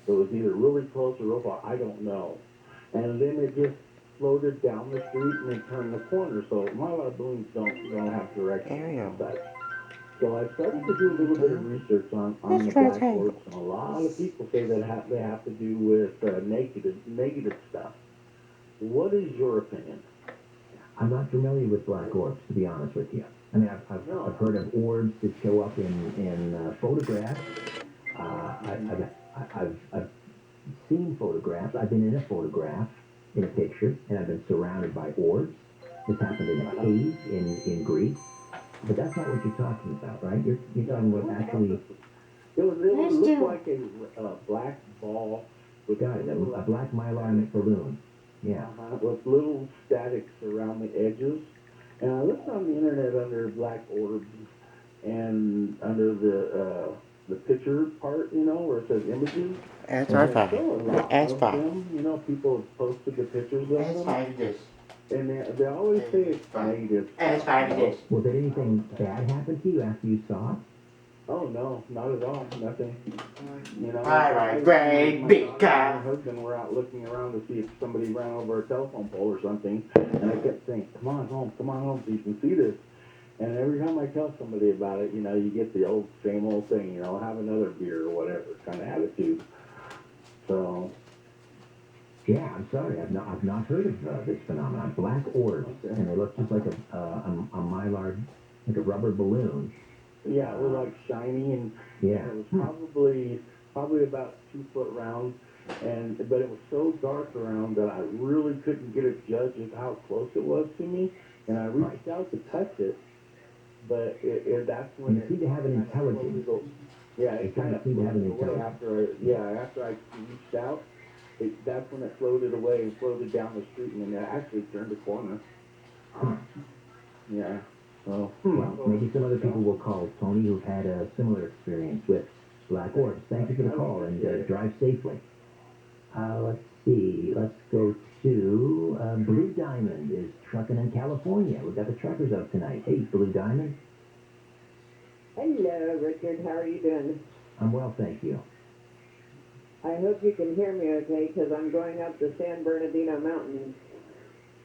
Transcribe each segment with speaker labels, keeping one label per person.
Speaker 1: It was either really close or real far, I don't know. And then it just floated down the street and then turned the corner. So Mylar balloons don't have direction and
Speaker 2: Ariel.
Speaker 1: such. So I started to do a little bit of research on
Speaker 2: Let's
Speaker 1: the
Speaker 2: try
Speaker 1: black
Speaker 2: triangle.
Speaker 1: orbs, and a lot of people say that they have to do with negative stuff. What is your opinion?
Speaker 3: I'm not familiar with black orbs, to be honest with you. I mean, I've heard of orbs that show up in photographs. I've seen photographs. I've been in a photograph, in a picture, and I've been surrounded by orbs. This happened in a cave in Greece. But that's not what you're talking about, right? You're talking about actually...
Speaker 1: It would look like a black ball with
Speaker 3: Got it, a black mylar balloon. Yeah.
Speaker 1: With little statics around the edges. And I looked on the internet under black orbs and under the picture part, where it says images.
Speaker 2: Ask our five. Ask
Speaker 1: Of
Speaker 2: five.
Speaker 1: them, people have posted the pictures of
Speaker 2: Ask
Speaker 1: them.
Speaker 2: five this.
Speaker 1: And they always say it's negative.
Speaker 2: Ask five this.
Speaker 3: Well, did anything bad happen to you after you saw it?
Speaker 1: Oh, no, not at all. Nothing.
Speaker 2: Alright, great big guy.
Speaker 1: My husband were out looking around to see if somebody ran over a telephone pole or something. And I kept saying, come on home so you can see this. And every time I tell somebody about it, you get the same old thing, have another beer or whatever kind of attitude. So.
Speaker 3: Yeah, I'm sorry. I've not heard of this phenomenon. Black orbs, and they look just like a mylar, like a rubber balloon.
Speaker 1: Yeah, it was like shiny, and
Speaker 3: yeah,
Speaker 1: it was probably about 2 foot round, but it was so dark around that I really couldn't get a judge of how close it was to me, and I reached out to touch it, but that's when
Speaker 3: you seem to have an intelligence.
Speaker 1: Yeah, it kind of
Speaker 3: seem to have an intelligence.
Speaker 1: After I reached out, that's when it floated away and floated down the street, and then it actually turned a corner. Yeah. So,
Speaker 3: well, maybe some other people will call Tony who've had a similar experience with black orbs. Thank you for the call, and drive safely. Let's see. Let's go to Blue Diamond is trucking in California. We've got the truckers up tonight. Hey, Blue Diamond.
Speaker 4: Hello, Richard. How are you doing?
Speaker 3: I'm well, thank you.
Speaker 4: I hope you can hear me okay, because I'm going up the San Bernardino Mountains.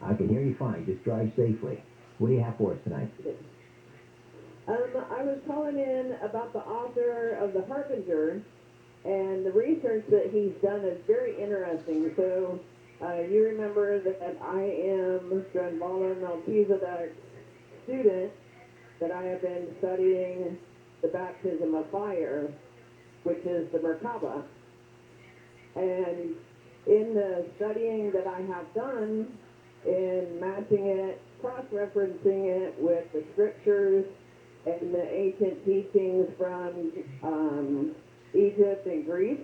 Speaker 3: I can hear you fine. Just drive safely. What do you have for us tonight?
Speaker 4: I was calling in about the author of The Harbinger, and the research that he's done is very interesting. So, you remember that I am Strandvala Melchizedek's student, that I have been studying the baptism of fire, which is the Merkaba. And in the studying that I have done, in matching it, cross-referencing it with the scriptures and the ancient teachings from Egypt and Greece,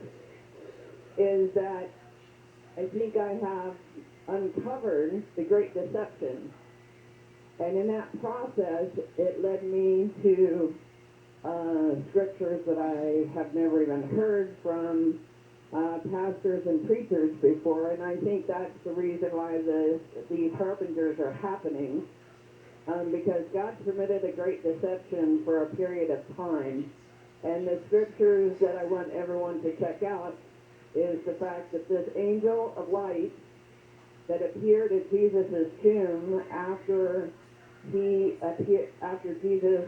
Speaker 4: is that I think I have uncovered the great deception. And in that process, it led me to scriptures that I have never even heard from pastors and preachers before, and I think that's the reason why these harbingers are happening, because God permitted a great deception for a period of time. And the scriptures that I want everyone to check out is the fact that this angel of light that appeared at Jesus' tomb after Jesus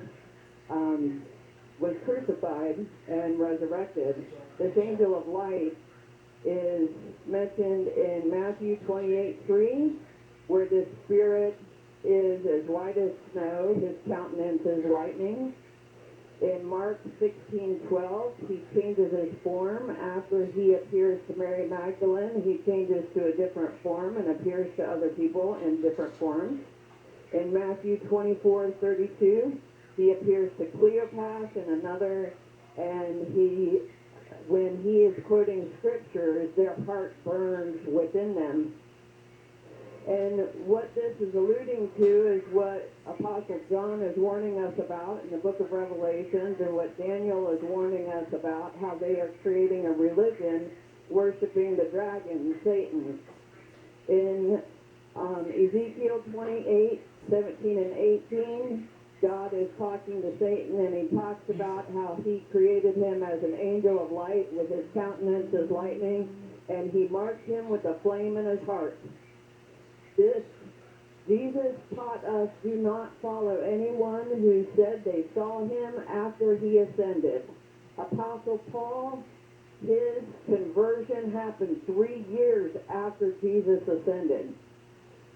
Speaker 4: was crucified and resurrected, this angel of light is mentioned in Matthew 28:3, where the spirit is as white as snow, his countenance is lightning. In Mark 16:12, he changes his form. After he appears to Mary Magdalene, he changes to a different form and appears to other people in different forms. In Matthew 24:32, he appears to Cleopas and another, and when he is quoting scriptures, their heart burns within them. And what this is alluding to is what Apostle John is warning us about in the book of Revelations, and what Daniel is warning us about, how they are creating a religion worshiping the dragon, Satan. In Ezekiel 28:17 and 18, God is talking to Satan, and he talks about how he created him as an angel of light with his countenance as lightning, and he marked him with a flame in his heart. This Jesus taught us, do not follow anyone who said they saw him after he ascended. Apostle Paul, his conversion happened 3 years after Jesus ascended.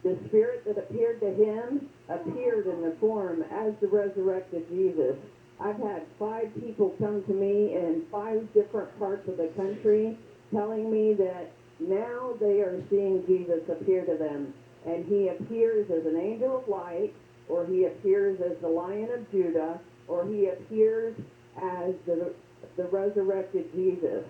Speaker 4: The spirit that appeared to him appeared in the form as the resurrected Jesus. I've had 5 people come to me in 5 different parts of the country telling me that now they are seeing Jesus appear to them. And he appears as an angel of light, or he appears as the Lion of Judah, or he appears as the resurrected Jesus.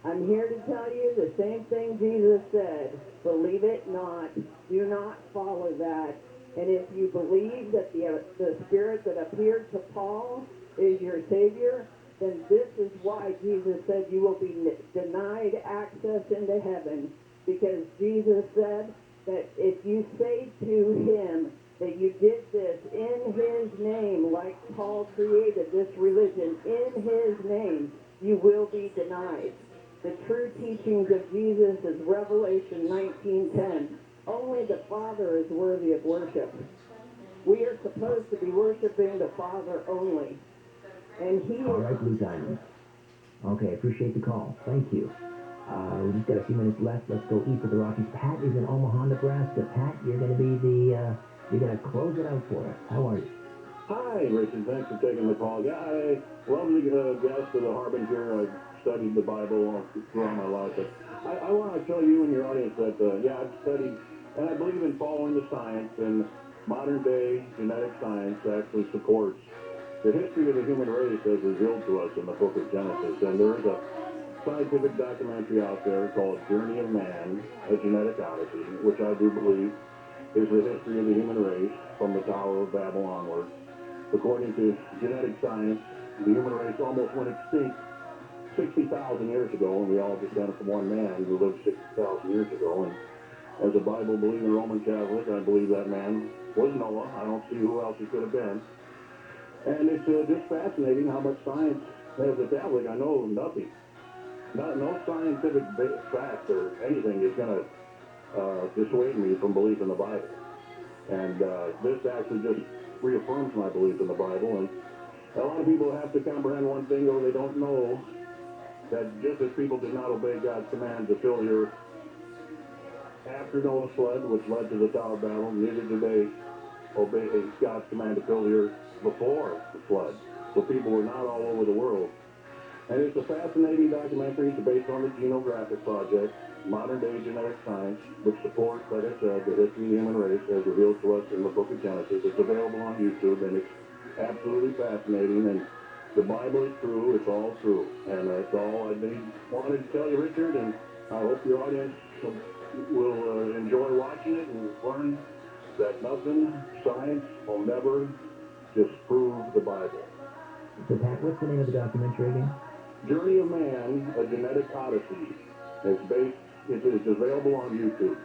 Speaker 4: I'm here to tell you the same thing Jesus said. Believe it not. Do not follow that. And if you believe that the spirit that appeared to Paul is your Savior, then this is why Jesus said you will be denied access into heaven. Because Jesus said that if you say to him that you did this in his name, like Paul created this religion in his name, you will be denied. The true teachings of Jesus is Revelation 19:10. Only the Father is worthy of worship. We are supposed to be worshiping the Father only. And he
Speaker 3: All right, Blue Diamond. Okay, appreciate the call. Thank you. We just got a few minutes left. Let's go eat for the Rockies. Pat is in Omaha, Nebraska. Pat, you're going to be you're going to close it out for us. How are you?
Speaker 1: Hi, Richard. Thanks for taking the call. Yeah, I love the guest of the Harbinger. I've studied the Bible all throughout my life. But I want to tell you and your audience that, I've studied, and I believe in following the science, and modern-day genetic science actually supports the history of the human race as revealed to us in the book of Genesis. And there is a scientific documentary out there called Journey of Man, A Genetic Odyssey, which I do believe is the history of the human race from the Tower of Babel onward. According to genetic science, the human race almost went extinct 60,000 years ago, and we all descended from one man who lived 60,000 years ago. And as a Bible-believing Roman Catholic, I believe that man was Noah. I don't see who else he could have been. And it's just fascinating how much science, as a Catholic, I know nothing. No scientific fact or anything is going to dissuade me from belief in the Bible. And this actually just reaffirms my belief in the Bible. And a lot of people have to comprehend one thing, though they don't know that just as people did not obey God's command to fill the earth after Noah's flood, which led to the Tower of Babel, neither did they obey God's command to fill the earth before the flood. So people were not all over the world. And it's a fascinating documentary. It's based on the Genographic Project, modern-day genetic science, which supports, like I said, the history of the human race as revealed to us in the book of Genesis. It's available on YouTube, and it's absolutely fascinating. And the Bible is true. It's all true. And that's all I wanted to tell you, Richard, and I hope your audience will enjoy watching it and learn that nothing, science, will never disprove the Bible.
Speaker 3: So, Pat, what's the name of the documentary again?
Speaker 1: Journey of Man, A Genetic Odyssey. It's available on YouTube.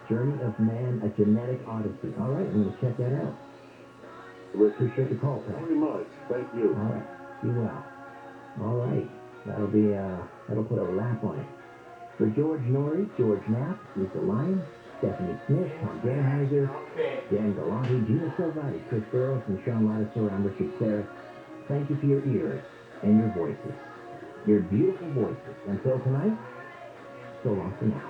Speaker 3: Journey of Man, A Genetic Odyssey. All right, I'm going to check that out. Appreciate the call, Pat.
Speaker 1: Very much. Thank you.
Speaker 3: All right. Be well. All right. That'll put a wrap on it. For George Norrie, George Knapp, Lisa Lyon, Stephanie Smith, Tom Danheiser, Dan Galati, Gina Salvati, Chris Burrows, and Sean Lattiser, I'm Richard Serra. Thank you for your ears and your voices. Your beautiful voices. Until tonight, so long for now.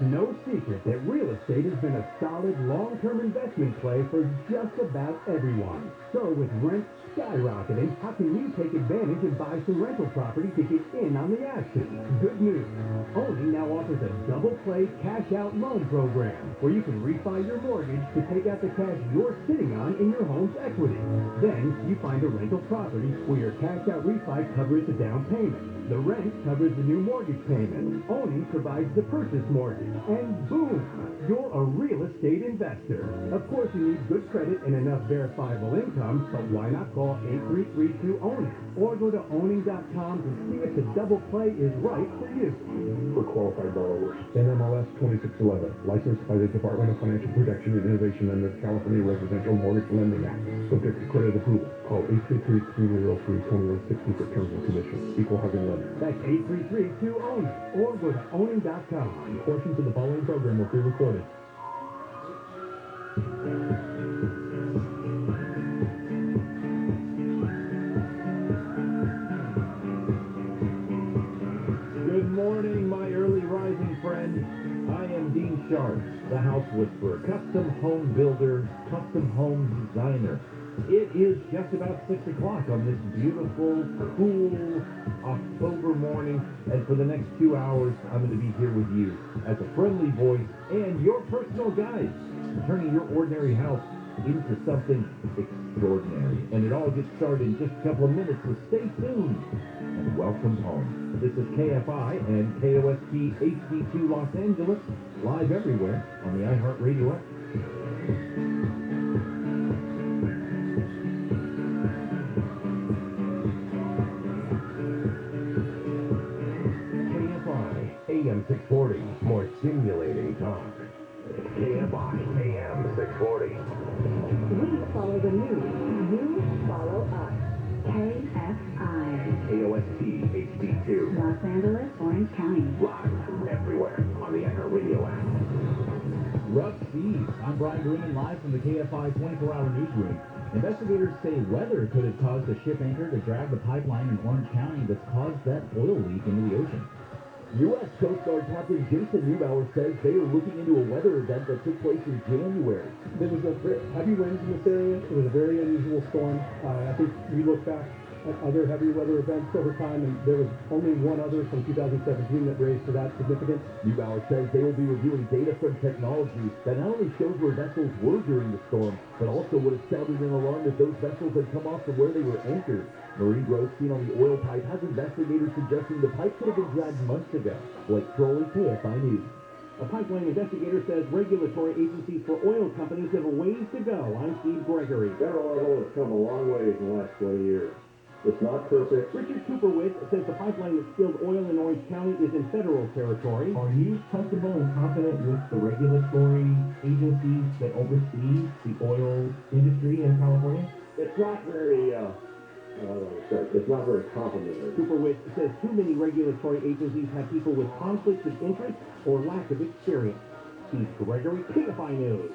Speaker 5: no secret that real estate has been a solid long-term investment play for just about everyone. So with rents skyrocketing, how can you take advantage and buy some rental property to get in on the action? Good news. Owning now offers a double play cash out loan program where you can refi your mortgage to take out the cash you're sitting on in your home's equity. Then you find a rental property where your cash out refi covers the down payment. The rent covers the new mortgage payment. Owning provides the purchase mortgage. And boom, you're a real estate investor. Of course, you need good credit and enough verifiable income, but why not call 833-2-OWN-IT or go to owning.com to see if the double play is right for you.
Speaker 6: For qualified borrowers. NMLS 2611, licensed by the Department of Financial Protection and Innovation under the California Residential Mortgage Lending Act. Subject to credit approval. Call 833-303-2160 for terms and conditions. Equal housing lender.
Speaker 5: That's 833-2-OWN-IT or go to owning.com.
Speaker 6: Portions of the following program will be recorded.
Speaker 7: Good morning, my early rising friends. I am Dean Sharp, the House Whisperer, custom home builder, custom home designer. It is just about 6 o'clock on this beautiful, cool October morning, and for the next 2 hours, I'm going to be here with you as a friendly voice and your personal guide, turning your ordinary house into something extraordinary. And it all gets started in just a couple of minutes, so stay tuned and welcome home. This is KFI and KOST HD2 Los Angeles, live everywhere on the iHeartRadio app.
Speaker 5: AM 640, more stimulating talk. KFI AM 640.
Speaker 8: We follow the news. You follow us. KFI.
Speaker 5: KOST HD2.
Speaker 8: Los Angeles, Orange County.
Speaker 5: Live everywhere on the iHeartRadio app.
Speaker 7: Rough seas. I'm Brian Green, live from the KFI 24-hour newsroom. Investigators say weather could have caused a ship anchor to drag the pipeline in Orange County that's caused that oil leak into the ocean. U.S. Coast Guard Captain Jason Neubauer says they are looking into a weather event that took place in January.
Speaker 6: There was heavy winds in this area. It was a very unusual storm. I think we look back at other heavy weather events over time, and there was only one other from 2017 that raised to that significance.
Speaker 7: Neubauer says they will be reviewing data from technology that not only shows where vessels were during the storm, but also would have sounded an alarm that those vessels had come off from where they were anchored. Marine growth seen on the oil pipe has investigators suggesting the pipe could have been dragged months ago. Blake Trolley, KFI News. A pipeline investigator says regulatory agencies for oil companies have a ways to go. I'm Steve Gregory.
Speaker 9: Federal level has come a long way in the last 20 years. It's not perfect.
Speaker 7: Richard Cooperwitz says the pipeline that spilled oil in Orange County is in federal territory.
Speaker 3: Are you comfortable and confident with the regulatory agencies that oversee the oil industry in California?
Speaker 9: It's not very, it's not very complimentary.
Speaker 7: Cooperwitz says too many regulatory agencies have people with conflicts of interest or lack of experience. Steve Gregory, KFI News.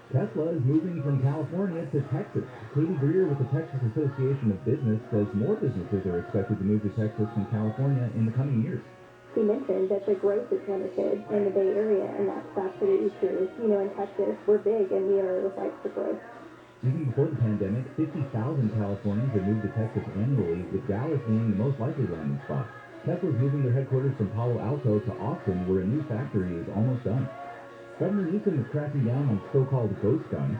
Speaker 7: Tesla is moving from California to Texas. Katie Greer with the Texas Association of Business says more businesses are expected to move to Texas from California in the coming years.
Speaker 10: He mentioned that the growth is limited in the Bay Area, and that's absolutely true. You know, in Texas, we're big and we are ripe for growth.
Speaker 7: Even before the pandemic, 50,000 Californians had moved to Texas annually, with Dallas being the most likely landing spot. Tesla's moving their headquarters from Palo Alto to Austin, where a new factory is almost done. Governor Newsom is cracking down on so-called ghost guns.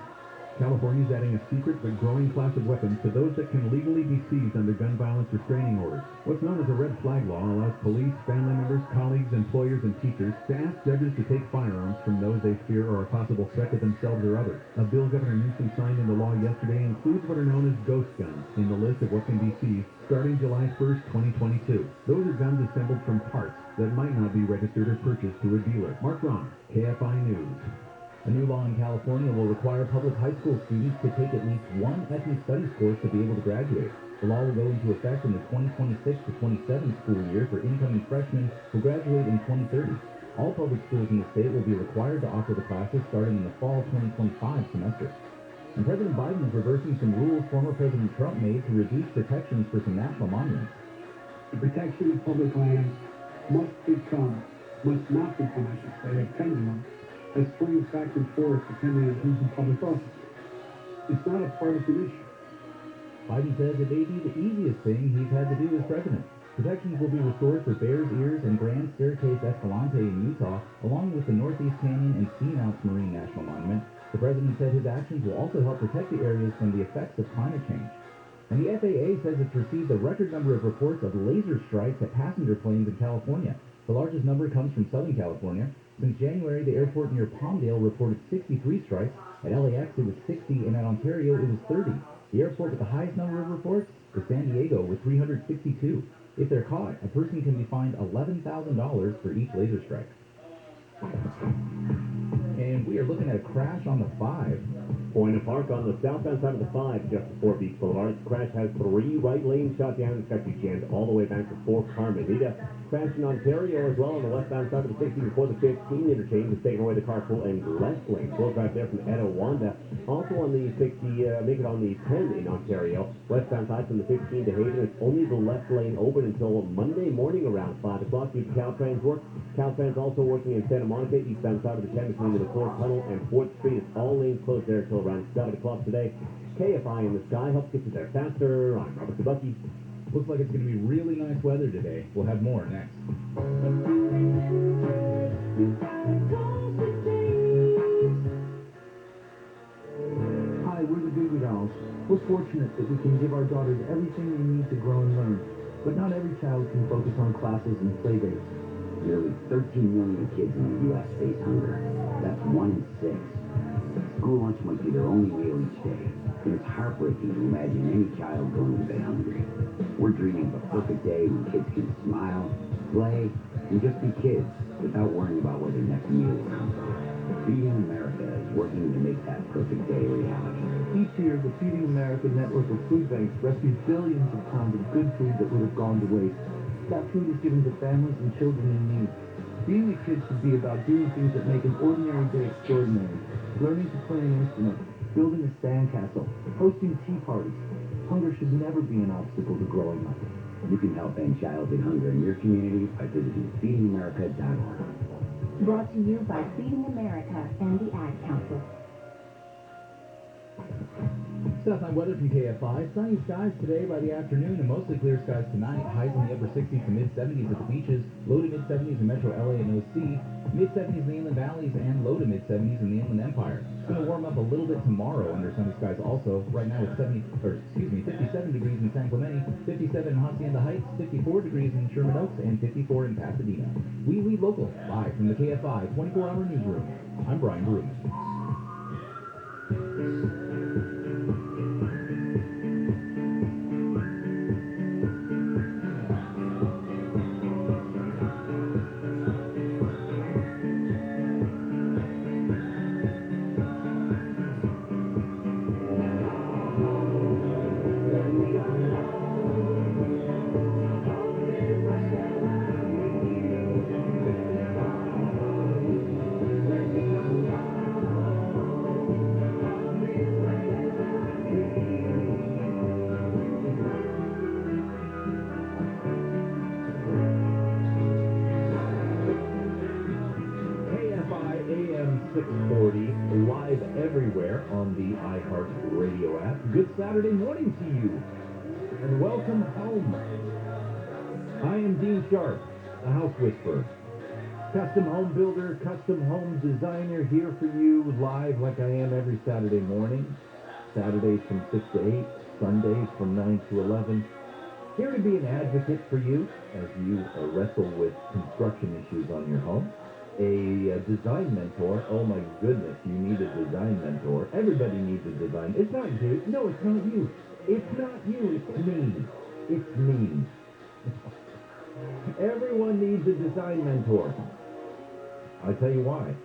Speaker 7: California is adding a secret but growing class of weapons to those that can legally be seized under gun violence restraining orders. What's known as a red flag law allows police, family members, colleagues, employers, and teachers to ask judges to take firearms from those they fear are a possible threat to themselves or others. A bill Governor Newsom signed into law yesterday includes what are known as ghost guns in the list of what can be seized starting July 1st, 2022. Those are guns assembled from parts that might not be registered or purchased to a dealer. Mark Ron, KFI News. A new law in California will require public high school students to take at least one ethnic studies course to be able to graduate. The law will go into effect in the 2026 to 27 school year for incoming freshmen who graduate in 2030. All public schools in the state will be required to offer the classes starting in the fall 2025 semester. And President Biden is reversing some rules former President Trump made to reduce protections for some national monuments.
Speaker 6: The protection of public lands must become
Speaker 5: must not be punished, I say, depending on, as swing factory force depending on who's in public office. It's not a partisan issue.
Speaker 7: Biden says it may be the easiest thing he's had to do as president. Protections will be restored for Bears Ears and Grand Staircase Escalante in Utah, along with the Northeast Canyon and Seamounts Marine National Monument. The president said his actions will also help protect the areas from the effects of climate change. And the FAA says it's received a record number of reports of laser strikes at passenger planes in California. The largest number comes from Southern California. Since January, the airport near Palmdale reported 63 strikes. At LAX, it was 60, and at Ontario, it was 30. The airport with the highest number of reports is San Diego with 362. If they're caught, a person can be fined $11,000 for each laser strike. And we are looking at a crash on the 5.
Speaker 11: Point of park on the southbound side of the 5, just before Beach Boulevard. This crash has 3 right lanes shut down. It's actually jammed all the way back to Fort Carmelita. Crash in Ontario as well on the westbound side of the 60 before the 15 interchange. It's taking away the carpool and left lane. Slow drive there from Etiwanda. Also on the 60, make it on the 10 in Ontario. Westbound side from the 15 to Hayden. It's only the left lane open until Monday morning around 5 o'clock. Keep Caltrans work. Caltrans also working in Santa Monica, eastbound side of the 10 between the McClure Tunnel and 4th Street. It's all lanes closed there until around 7 o'clock today. KFI in the sky helps get you there faster. I'm Robert Dubucky.
Speaker 7: Looks like it's going to be really nice weather today. We'll have more next.
Speaker 3: Hi, we're the Goo Goo Dolls. We're fortunate that we can give our daughters everything they need to grow and learn. But not every child can focus on classes and play dates. Nearly 13 million kids in the U.S. face hunger. That's 1 in 6. School lunch might be their only meal each day, and it's heartbreaking to imagine any child going to bed hungry. We're dreaming of a perfect day when kids can smile, play, and just be kids without worrying about where their next meal will come from. Feeding America is working to make that perfect day a reality. Each year, the Feeding America network of food banks rescues billions of pounds of good food that would have gone to waste. That food is given to families and children in need. Being a kid should be about doing things that make an ordinary day extraordinary. Learning to play an instrument, building a sandcastle, hosting tea parties. Hunger should never be an obstacle to growing up. You can help end childhood hunger in your community by visiting feedingamerica.org.
Speaker 8: Brought to you by Feeding America and the Ad Council.
Speaker 7: Southside weather from KFI. Sunny skies today by the afternoon and mostly clear skies tonight. Highs in the upper 60s to mid-70s at the beaches. Low to mid-70s in Metro LA and OC. Mid-70s in the inland valleys and low to mid-70s in the inland empire. It's going to warm up a little bit tomorrow under sunny skies also. Right now it's 57 degrees in San Clemente, 57 in Hacienda Heights, 54 degrees in Sherman Oaks, and 54 in Pasadena. We local, live from the KFI 24-hour newsroom. I'm Brian Broom. Live everywhere on the iHeart Radio app. Good Saturday morning to you, and welcome home. I am Dean Sharp, the House Whisperer. Custom home builder, custom home designer, here for you live like I am every Saturday morning. Saturdays from 6 to 8, Sundays from 9 to 11. Here to be an advocate for you as you wrestle with construction issues on your home. A design mentor. Oh my goodness, you need a design mentor. Everybody needs a design. It's not you. No, it's not you. It's not you. It's me. It's me. Everyone needs a design mentor. I tell you why.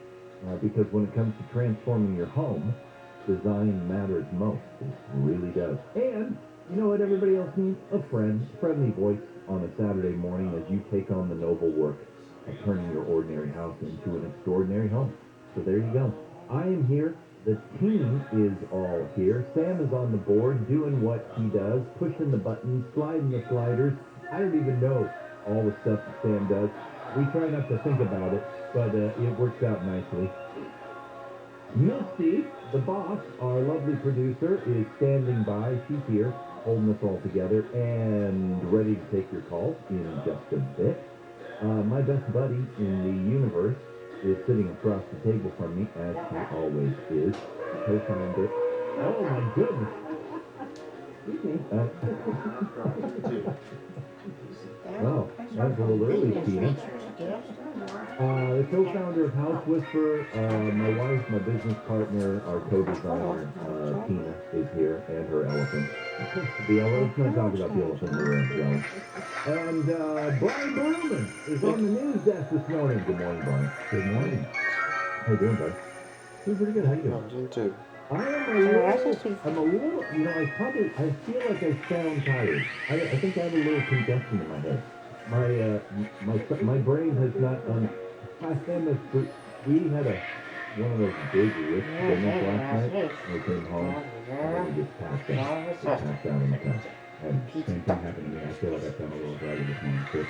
Speaker 7: Because when it comes to transforming your home, design matters most. It really does. And you know what everybody else needs? A friendly voice on a Saturday morning as you take on the noble work of turning your ordinary house into an extraordinary home. So there you go. I am here. The team is all here. Sam is on the board doing what he does, pushing the buttons, sliding the sliders. I don't even know all the stuff that Sam does. We try not to think about it, but it works out nicely. Misty, the boss, our lovely producer, is standing by. She's here, holding us all together, and ready to take your calls in just a bit. My best buddy in the universe is sitting across the table from me, as he always is. Co-founder. Oh my goodness. Well, that's a little early, Tina. The co-founder of House Whisperer, my wife, my business partner, our co-designer, Tina, is here, and her elephant. The elephant, let's not talk about the elephant in the room, so. And Brian Berman is on the news desk this morning. Good morning, Brian. Good morning. How you doing, bud? Doing pretty good. How you doing?
Speaker 2: I'm doing too.
Speaker 7: I'm a little, you know, I feel like I sound tired. I think I have a little congestion in my head. My brain has not, we had one of those big rich dinners last night. We came home, and we just passed out in the couch. And same thing happened to me. I feel like I sound a little groggy this morning, too.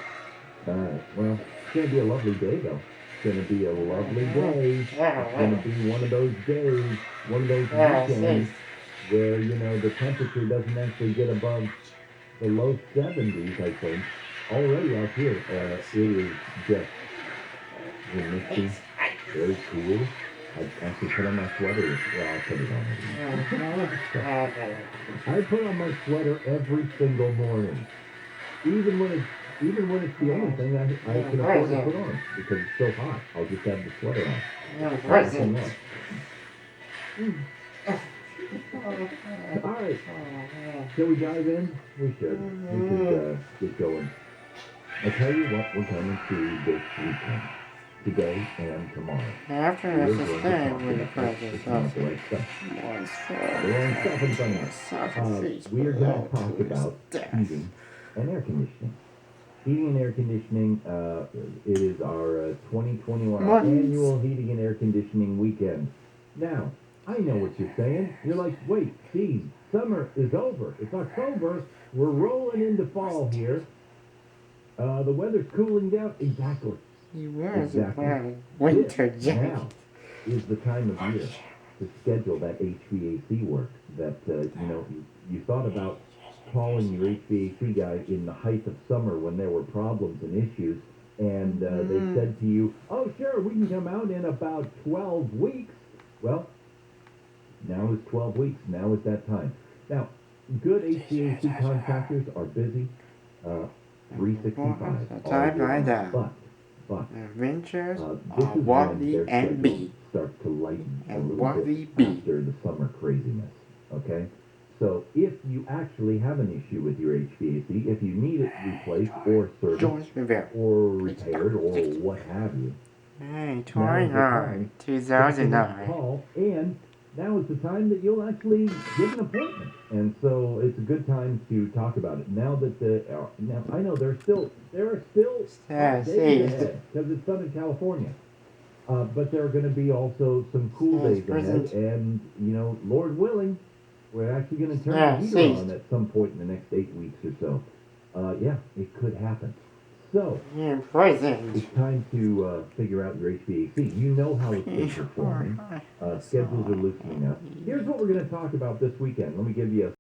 Speaker 7: Well, it's going to be a lovely day, though. It's going to be a lovely day. It's going to be one of those days, one of those weekends where, you know, the temperature doesn't actually get above the low 70s, I think. Already out here, it is just misty, very cool. I actually put on my sweater. Well, I'll put it on. I put on my sweater every single morning, even when it's the only thing I can afford to put on because it's so hot. I'll just have the sweater on. All right, shall we dive in? We should. We should get going. I tell you what, we're coming to this weekend. Today and tomorrow.
Speaker 2: After this is done with the process of
Speaker 7: the right stuff. The wrong stuff in front of us. We are going to talk about heating and air conditioning. Heating and air conditioning, it is our 2021 annual heating and air conditioning weekend. Now, I know what you're saying. You're like, wait, geez, summer is over. It's October. We're rolling into fall here. The weather's cooling down. Exactly.
Speaker 2: Winter jacket.
Speaker 7: Now is the time of year to schedule that HVAC work that, you know, you thought about calling your HVAC guy in the height of summer when there were problems and issues, and they said to you, oh, sure, we can come out in about 12 weeks. Well, now is 12 weeks. Now is that time. Now, good HVAC contractors are busy. 365.
Speaker 2: Time like that.
Speaker 7: But
Speaker 2: Adventures
Speaker 7: this
Speaker 2: are
Speaker 7: is
Speaker 2: what
Speaker 7: when
Speaker 2: we
Speaker 7: their
Speaker 2: and
Speaker 7: schedule
Speaker 2: be.
Speaker 7: starts to lighten a
Speaker 2: And
Speaker 7: little
Speaker 2: what
Speaker 7: bit
Speaker 2: we be.
Speaker 7: after the summer craziness. Okay? So if you actually have an issue with your HVAC, if you need it replaced or serviced or repaired or what have you,
Speaker 2: Hey,
Speaker 7: now is the time
Speaker 2: 2009.
Speaker 7: call, and now is the time that you'll actually get an appointment. And so it's a good time to talk about it. Now that now I know there are still hot days ahead because it's Southern California. But there are going to be also some cool days ahead, and you know, Lord willing, we're actually going to turn the heater on at some point in the next 8 weeks or so. Yeah, it could happen. So, it's time to figure out your HVAC. You know how it's been performing. Schedules are loosening up. Here's what we're going to talk about this weekend. Let me give you a